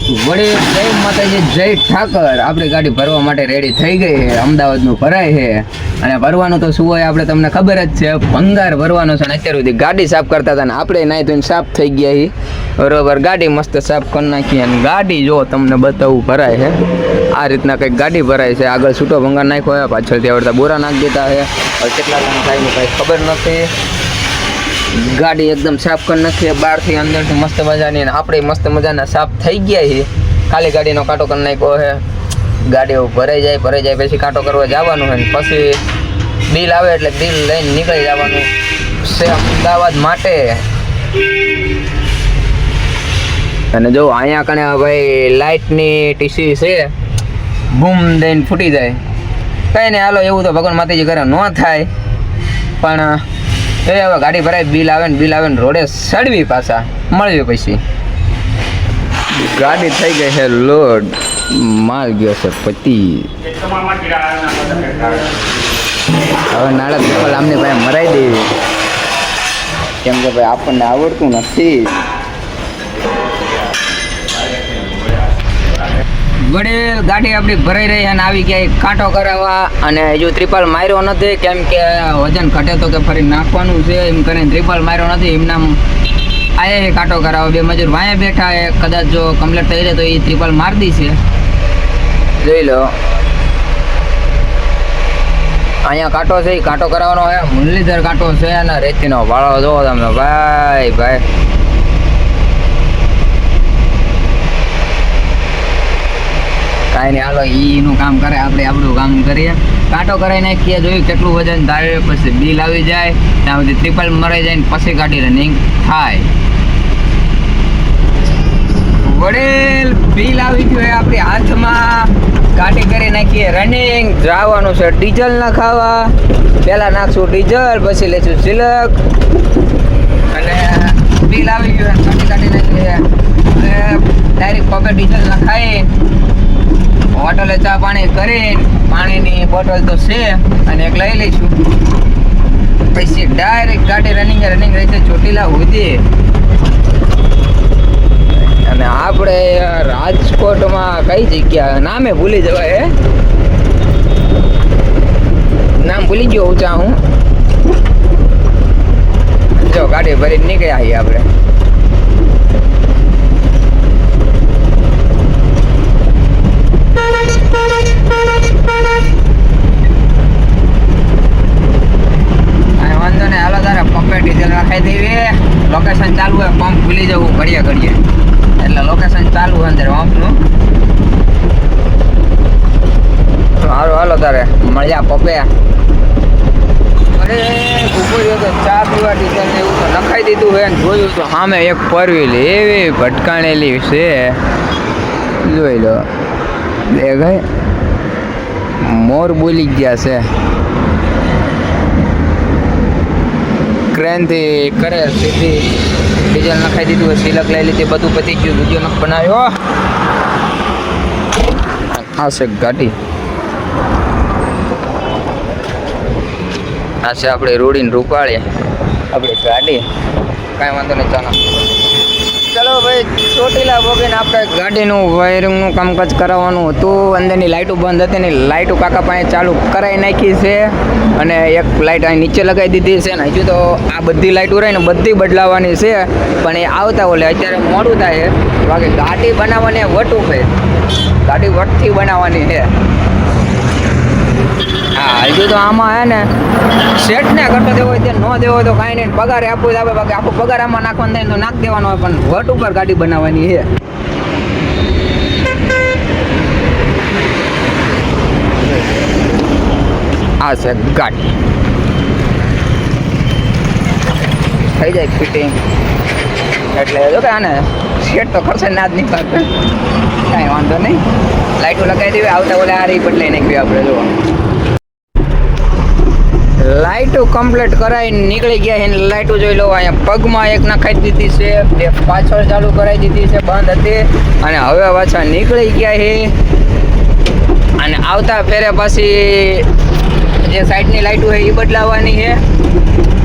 વળી જય માતાજી, જય ઠાકર. આપણી ગાડી ભરવા માટે રેડી થઈ ગઈ છે. અમદાવાદનું ભરાય છે અને ભરવાનું તો શું હોય આપણે તમને ખબર જ છે. ભંગાર ભરવાનો છે. અને અત્યાર સુધી ગાડી સાફ કરતા હતા ને આપણે નાઈ ધોઈને સાફ થઈ ગયા છીએ. બરોબર, ગાડી મસ્ત સાફ કરી નાખી અને ગાડી જો તમને બતાવું ભરાય છે. આ રીતના કંઈક ગાડી ભરાય છે. આગળ છૂટો ભંગાર નાખ્યો હોય, પાછળથી આવડતા બોરા નાખી દેતા છે. હવે કેટલા કામ થાય કંઈ ખબર નથી. ગાડી એકદમ સાફ કરી નાખીએ બહારથી અંદરથી મસ્ત મજાની. અને આપણે મસ્ત મજાના સાફ થઈ ગયા છીએ. ખાલી ગાડીનો કાંટો કરી નાખ્યો છે. ગાડી ભરાઈ જાય પછી કાંટો કરવા જવાનું હોય ને પછી બિલ આવે એટલે બિલ લઈને નીકળી જવાનું છે અમદાવાદ માટે. અને જો અહીંયા કણે ભાઈ લાઇટની ટીસી છે, બૂમ દઈને ફૂટી જાય. કંઈ નહીં, હાલો એવું તો ભગવાન માતાજી કરે ન થાય. પણ એ હવે ગાડી ભરાય, બિલ આવે ને રોડે સડવી પાછા મળવી. પછી ગાડી થઈ ગઈ છે લોડ, માલ ગયો છે પતિ. હવે નાળા પેપર આમની ભાઈ મરાઈ દેવી, કેમ કે ભાઈ આપણને આવડતું નથી. વડેલ ગાડી આપણી ભરાઈ રહી અને આવી ગયા કાંટો કરાવવા. અને હજુ ત્રિપાલ માર્યો નથી, કેમ કે વજન ઘટે તો કે ફરી નાખવાનું છે એમ કરીને ત્રિપાલ માર્યો નથી. એમના આયા કાંટો કરાવવા. બે મજૂર વાયા બેઠા એ, કદાચ જો કમ્પ્લીટ થઈ રહે તો એ ત્રિપાલ મારી છે. જોઈ લો, અહીંયા કાંટો છે, એ કાંટો કરાવવાનો છે. મુરલીધર કાંટો છે અને રેતીનો વાળો જોવો તમે ભાઈ. કાંઈ નહીં, હાલો એનું કામ કરે, આપણે આપણું કામ કરીએ. કાંટો કરાવી નાખીએ, જોયું કેટલું વજન ધારે. પછી બિલ આવી જાય ત્યાં સુધી ત્રિપલ મરાઈ જાય ને પછી ગાડી રનિંગ થાય. વડેલ બિલ આવી ગયું હોય આપણી હાથમાં. ગાડી કરી નાખીએ રનિંગ. જવાનું છે ડીઝલ નખાવા. પહેલાં નાખશું ડીઝલ, પછી લેશું સિલક. અને બિલ આવી ગયું ગાડી કાઢી નાખીએ. ડાયરેક્ટ પગે ડીઝલ નખાય. હોટલે ચા પાણી કરીને, પાણીની બોટલ તો છે અને એક લઈ લઈશું. પછી ડાયરેક્ટ ગાડી રનિંગ રહેશે ચોટીલા સુધી. અને આપણે રાજકોટમાં કઈ જગ્યા નામે ભૂલી જવાય હે, નામ ભૂલી ગયો ઊંચા હું. જો ગાડી ભરીને નીકળ્યા છીએ આપણે. વાંધો ને, હાલો તારે પંપે ડીઝલ નખાઈ દેવી. લોકેશન ચાલુ હોય, પંપ ભૂલી જવું ઘડીએ એટલે લોકેશન ચાલુ હોય અંદર પંપનું. સારું, હાલો તારે મળ્યા પંપે. અરે ઉપર તો ચા પીવા ડીઝલ ને એવું તો નખાઈ દીધું હોય ને જોયું તો સામે એક પરવીલ એવી ભટકાણેલી છે, જોઈ લો. એ ગઈ મોર બોલી ગયા છે. ક્રેનથી કરે સીધી ડીઝલ નખાઈ દીધું હોય, સિલક લઈ લીધી, બધું પતી ગયું. વિડીયો ન બનાવ્યો. આ છે ગાડી, આ છે આપણે રોડીને રૂપાળી આપણી ગાડી. કાંઈ વાંધો નહીં, ચાલો ચલો ભાઈ. ચોટીલા ભોગીને આપણે ગાડીનું વાયરિંગનું કામકાજ કરાવવાનું હતું. અંદરની લાઇટો બંધ હતી ને લાઇટો કાકા પાસે ચાલુ કરાવી નાખી છે. અને એક લાઇટ અહીં નીચે લગાવી દીધી છે ને હજુ તો આ બધી લાઇટો રહી ને બધી બદલાવાની છે. પણ એ આવતા ઓલે અત્યારે મોડું થાય છે. બાકી ગાડી બનાવવાની વટું છે, ગાડી વટથી બનાવવાની છે. હા, હજુ તો આમાં હે ને સેટને ઘટો દેવો હોય તે ન દેવો હોય તો કાંઈ નહીં, પગારે આપવું આવે. બાકી આખો પગાર આમાં નાખવાનો થાય તો નાખી દેવાનો હોય. પણ વટ ઉપર ગાડી બનાવવાની છે. આ છે ગાડી, થઈ જાય ફિટિંગ એટલે જો કે આને સેટ તો કરશે ના જ નહીં પાડશે. કાંઈ વાંધો નહીં, લાઇટો લગાવી દેવી. આવતા ઓલે આ રહી બદલાઈ નાખવી આપણે. જો લાઇટો કમ્પ્લીટ કરાવીને નીકળી ગયા છે. લાઇટો જોઈ લો, અહીંયા પગમાં એક નખાઈ દીધી છે, બે પાછળ ચાલુ કરાવી દીધી છે, બંધ હતી. અને હવે પાછા નીકળી ગયા છે. અને આવતા ફેરે પછી જે સાઈડની લાઇટો છે એ બદલાવવાની છે.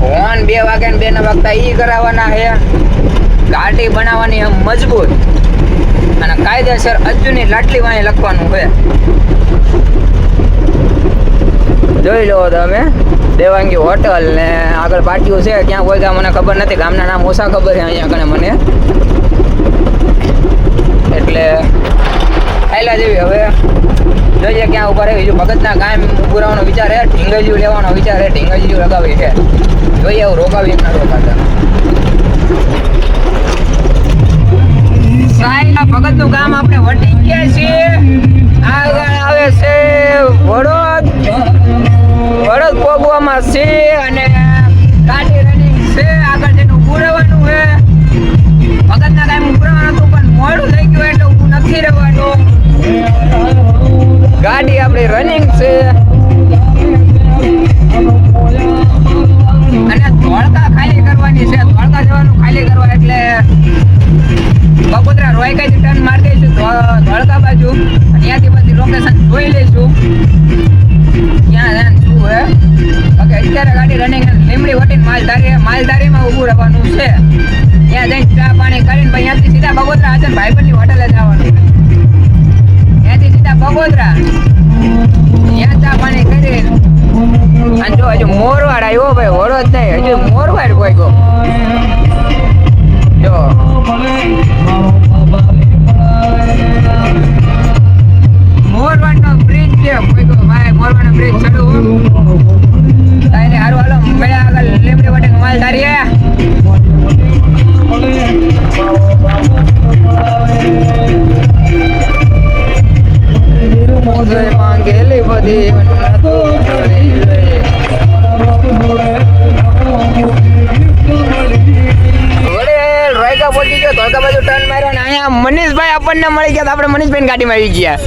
હોર્ન 2 વાગ્યા ને 2 ના વાગતા એ કરાવવાના છે. ગાડી બનાવવાની છે મજબૂત. અને કાયદેસર અર્જુનની લાટલી વાંહે લખવાનું છે. જોઈ લો તમે દેવાંગી હોટલ ને આગળ પાટિયું છે. ક્યાં કોઈ ગામ મને ખબર નથી, ગામના નામ ઓછા ખબર છે અહીંયા કણે મને, એટલે ખાયલા જેવી. હવે જોઈએ ક્યાં ઉભા રહે. બીજું ભગતના કાયમ ઉભું રહેવાનો વિચાર છે, ઢીંગજીયું લેવાનો વિચાર છે, ઢીંગજીયું લગાવી છે. જોઈએ એવું રોકાવી ના રોકાતા. ભગતનું ગામ આપણે વટી ગયા છીએ. આગળ આવે છે વડોદ. વડોદ પોગવામાં છે અને ગાડી રનિંગ છે. આગળ જઈને ઊભું રહેવાનું છે. ભગતના કાયમ ઊભું રહેવાનું હતું પણ મોડું થઈ ગયું એટલે ઊભું નથી રહેવાનું. ગાડી આપણી રનિંગ છે અને ધોળકા ખાલી કરવાની છે. ધોળકા જવાનું ખાલી કરવા એટલે બગોદરા રોયકાથી ટર્ન મારી દઈશું ધોળકા બાજુ અને ત્યાંથી પછી લોકેશન જોઈ લઈશું ક્યાં શું હે. ઓકે, અત્યારે ગાડી રનિંગ લીમડી વટીને માલધારીમાં ઊભું રહેવાનું છે. ત્યાં જઈને ચા પાણી કરીને પછી ત્યાંથી સીધા બગોદરા હાજર ભાઈબંધની હોટલે જવાનું. ત્યાંથી સીધા બગોદરા ત્યાં ચા પાણી કરી અને જો હજુ મોરવાડ આવ્યો ભાઈ, વડો જ નહીં, હજુ મોરવાડ કોઈ ગયો. જો મોરવાડનો બ્રિજ છે કોઈ ગયો ભાઈ. મોરવાડનો બ્રિજ ચડવું તારે હારું. હાલો મળ્યા આગળ લીમડી વટે માલધારી. માંગેલી બધી રોયકા પહોંચી ગયો. ધોળકા બાજુ ટર્ન માર્યો ને અહીંયા મનીષભાઈ આપણને મળી ગયા. આપણે મનીષભાઈ ગાડીમાં આવી ગયા.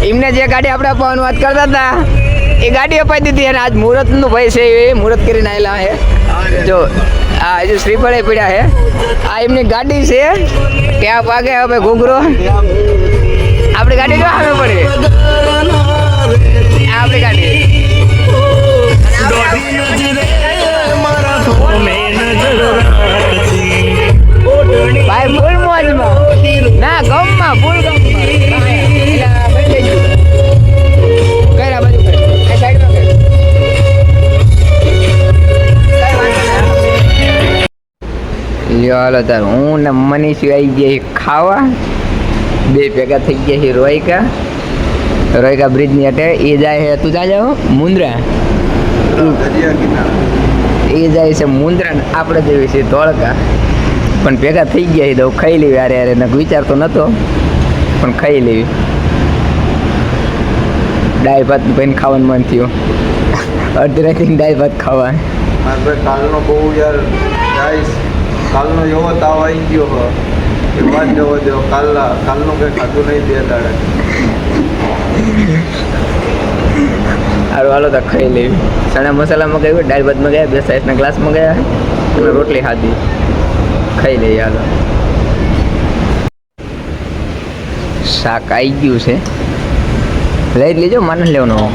એમને જે ગાડી આપણે અપાવવાની વાત કરતા હતા એ ગાડી અપાઈ દીધી. અને આજ મુહૂર્તનું ભાઈ છે એ મુહૂર્ત કરીને આવેલા છે. જો આ હજુ શ્રીફળે પીડ્યા છે. આ એમની ગાડી છે. ક્યાં પાગે હવે ઘૂઘરો આપણી ગાડી જો સામે પડી. આપણી ગાડી ભાઈ ફૂલ મોજમાં ના ગમમાં ફૂલ હાલો તાર હું ને મનીષ આવી ગયા ખાવા. બે ભેગા થઈ ગયા છે રોયકા બ્રિજની અટે. એ જાય છે, તું જા જાવ મુંદ્રા, એ જાય છે મુંદ્રા. આપણે જેવી છે ધોળકા, પણ ભેગા થઈ ગયા છે તો ખાઈ લેવી. યાર યાર એને વિચારતો નહોતો પણ ખાઈ લેવી. દાળ ભાત ભાઈને ખાવાનું મન થયું. અડધી રાતે દાળ ભાત ખાવા. કાલનો બહુ યાર ગાઈસ, કાલનો એવો તાવ આવી ગયો હો એ વાત જવો દો. કાલનું કંઈ ખાધું નહીં બે દાડે. સારું હાલો તો ખાઈ લેવી. ચણા મસાલા મગાવ્યું, દાળ ભાત મગાવ્યા, 2 સાઈઝના ગ્લાસ મગાવ્યા અને રોટલી ખાધી. ખાઈ લઈએ હાલો. શાક આવી ગયું છે, લઈ જ લેજો. મારે નથી લેવાનું,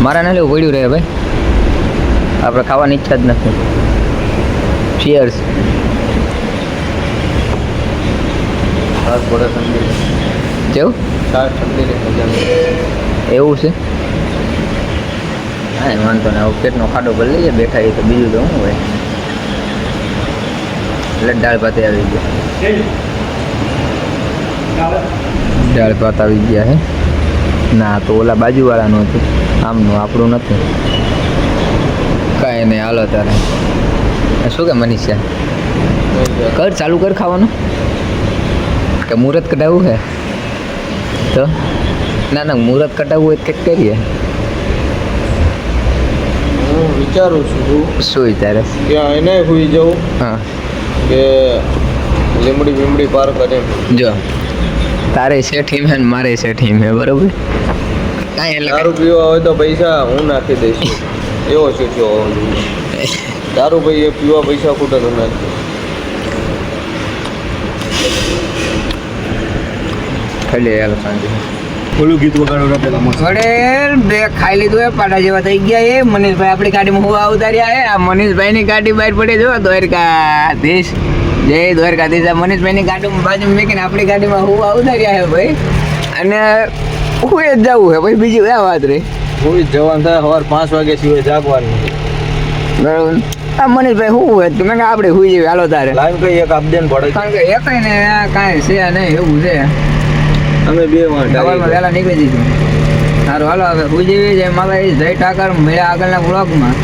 મારા ના લેવું પડ્યું રહે ભાઈ. આપણે ખાવાની ઈચ્છા જ નથી. ચીયર્સ. કેવું એવું છે? હા વાંધો ને. હવે પેટનો ખાડો ભરી લઈએ બેઠા એ તો. બીજું તો શું હોય. એટલે દાળ ભાત આવી ગયા. દાળ ભાત આવી ગયા હે. ના તો ઓલા બાજુવાળાનું હતું, આમનું આપણું નથી. કાંઈ નહીં હાલો તારે. શું કે મનીષા કર ચાલુ કર ખાવાનું કે મુહૂર્ત કઢાવવું છે તો? ના મુહૂર્ત કઢાવવું હોય કંઈક કરીએ. હું વિચારું છું શું વિચારે કે એને હોઈ જાઉં. હા કે લીમડી બીમડી પાર કરે. જો તારે શેઠ હિમ હે ને મારે શેઠ હિમ હે, બરોબર? કાંઈ એટલે દારૂ પીવા હોય તો પૈસા હું નાખી દઈશ. એવો શીખ્યો હોવો જોઈએ. દારૂ ભાઈ એ પીવા પૈસા ખૂટે તો નાખી. ખાઈ લે યાર શાંતિ. ઓલું ગીત વગાડો પેલા વડે બે ખાઈ લીધું એ પાટા જેવા થઈ ગયા એ. મનીષભાઈ આપણી ગાડીમાં હું ઉતાર્યા હે. આ મનીષભાઈની ગાડી બહાર પડી જો દ્વારકા દેશ જય દ્વારકાધીશ. આ મનીષભાઈની ગાડીમાં બાજુમાં મૂકીને આપણી ગાડીમાં હું ઉતાર્યા છે ભાઈ, અને હું જ જવું છે ભાઈ, બીજી આ વાત રહી. હું જવાનું થાય સવાર 5 વાગે સિવાય જાગવાનું. બરાબર. આ મનીષભાઈ શું હોય તો મેં કહ્યું આપણે હુઈ જઈએ હાલો તારે, લાઈવ કઈ એક આપદેન પડે. કારણ કે એકઈ ને કાંઈ છે નહીં એવું છે. અમે 2 સવારમાં વાર વહેલા નીકળી જઈશું. સારું હાલો હવે હુઈ જઈએ. જય માતાજી, જય ઠાકર. મળ્યા આગળના બ્લોગમાં.